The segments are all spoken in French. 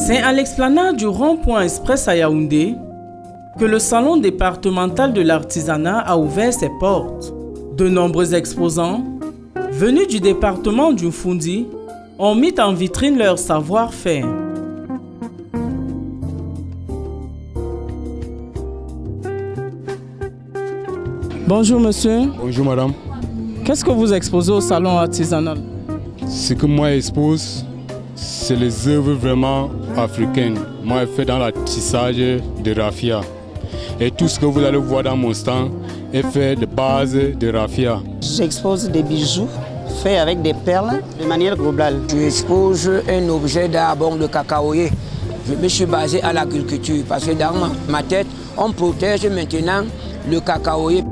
C'est à l'explanade du rond-point express à Yaoundé que le salon départemental de l'artisanat a ouvert ses portes. De nombreux exposants, venus du département du Foundi, ont mis en vitrine leur savoir-faire. Bonjour monsieur. Bonjour madame. Qu'est-ce que vous exposez au salon artisanal? Ce que moi expose, c'est les œuvres vraiment africaines. Moi, je fais dans le tissage de raffia. Et tout ce que vous allez voir dans mon stand est fait de base de raffia. J'expose des bijoux faits avec des perles de manière globale. J'expose un objet d'art de cacaoyer. Je me suis basé à l'agriculture parce que dans ma tête, on protège maintenant le cacaoyer.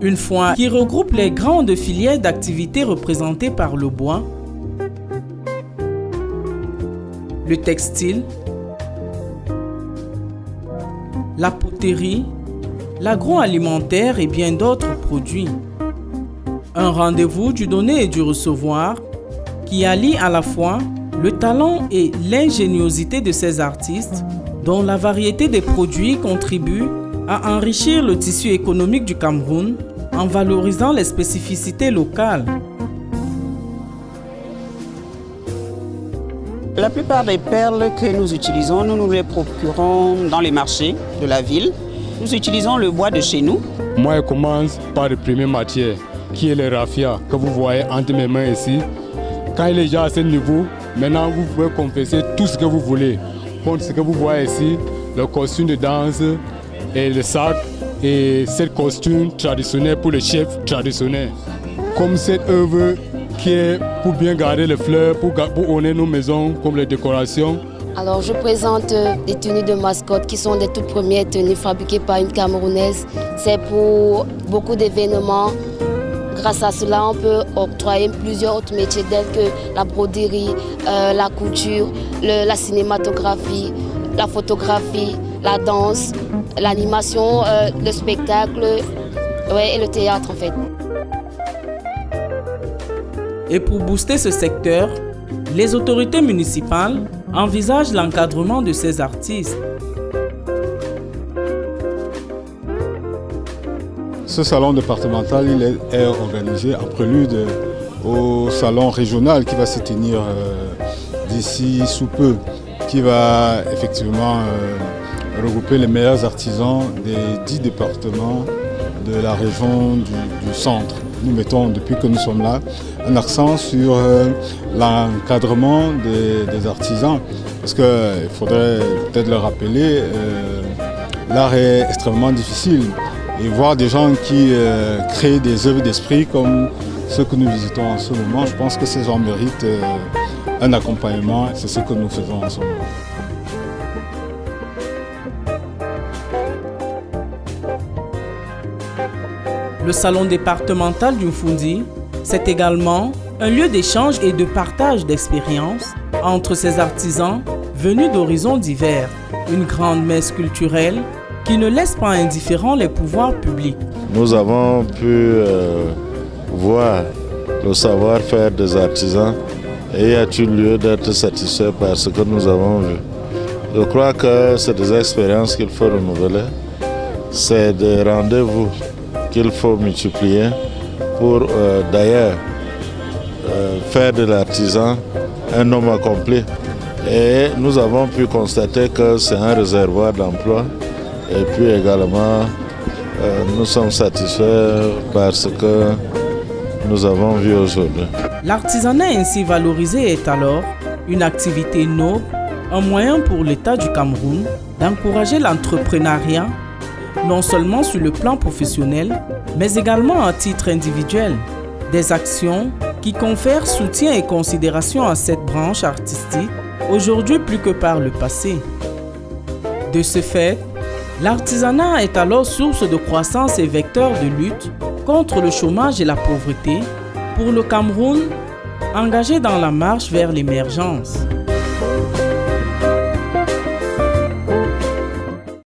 Une foire qui regroupe les grandes filières d'activités représentées par le bois, le textile, la poterie, l'agroalimentaire et bien d'autres produits. Un rendez-vous du donner et du recevoir qui allie à la fois le talent et l'ingéniosité de ces artistes, dont la variété des produits contribue à enrichir le tissu économique du Cameroun en valorisant les spécificités locales. La plupart des perles que nous utilisons, nous les procurons dans les marchés de la ville. Nous utilisons le bois de chez nous. Moi, je commence par la première matière, qui est le raffia, que vous voyez entre mes mains ici. Quand il est déjà à ce niveau, maintenant vous pouvez confesser tout ce que vous voulez. Comme ce que vous voyez ici, le costume de danse et le sac et ce costume traditionnel pour les chefs traditionnels. Comme cette œuvre qui est pour bien garder les fleurs, pour orner nos maisons, comme les décorations. Alors je présente des tenues de mascotte qui sont des toutes premières tenues fabriquées par une Camerounaise. C'est pour beaucoup d'événements. Grâce à cela, on peut octroyer plusieurs autres métiers tels que la broderie, la couture, la cinématographie, la photographie, la danse, l'animation, le spectacle et le théâtre en fait. Et pour booster ce secteur, les autorités municipales envisagent l'encadrement de ces artistes. Ce salon départemental est organisé en prélude au salon régional qui va se tenir d'ici sous peu, qui va effectivement regrouper les meilleurs artisans des 10 départements de la région du centre. Nous mettons, depuis que nous sommes là, un accent sur l'encadrement des artisans. Parce qu'il faudrait peut-être le rappeler, l'art est extrêmement difficile. Et voir des gens qui créent des œuvres d'esprit comme ceux que nous visitons en ce moment, je pense que ces gens méritent un accompagnement. C'est ce que nous faisons en ce moment. Le salon départemental du Foundi, c'est également un lieu d'échange et de partage d'expériences entre ces artisans venus d'horizons divers. Une grande messe culturelle qui ne laisse pas indifférents les pouvoirs publics. Nous avons pu voir le savoir-faire des artisans et y a-t-il lieu d'être satisfait par ce que nous avons vu. Je crois que c'est des expériences qu'il faut renouveler, c'est des rendez-vous qu'il faut multiplier pour d'ailleurs faire de l'artisan un homme accompli. Et nous avons pu constater que c'est un réservoir d'emploi et puis également nous sommes satisfaits par ce que nous avons vu aujourd'hui. L'artisanat ainsi valorisé est alors une activité noble, un moyen pour l'État du Cameroun d'encourager l'entrepreneuriat non seulement sur le plan professionnel, mais également à titre individuel. Des actions qui confèrent soutien et considération à cette branche artistique, aujourd'hui plus que par le passé. De ce fait, l'artisanat est alors source de croissance et vecteur de lutte contre le chômage et la pauvreté pour le Cameroun engagé dans la marche vers l'émergence.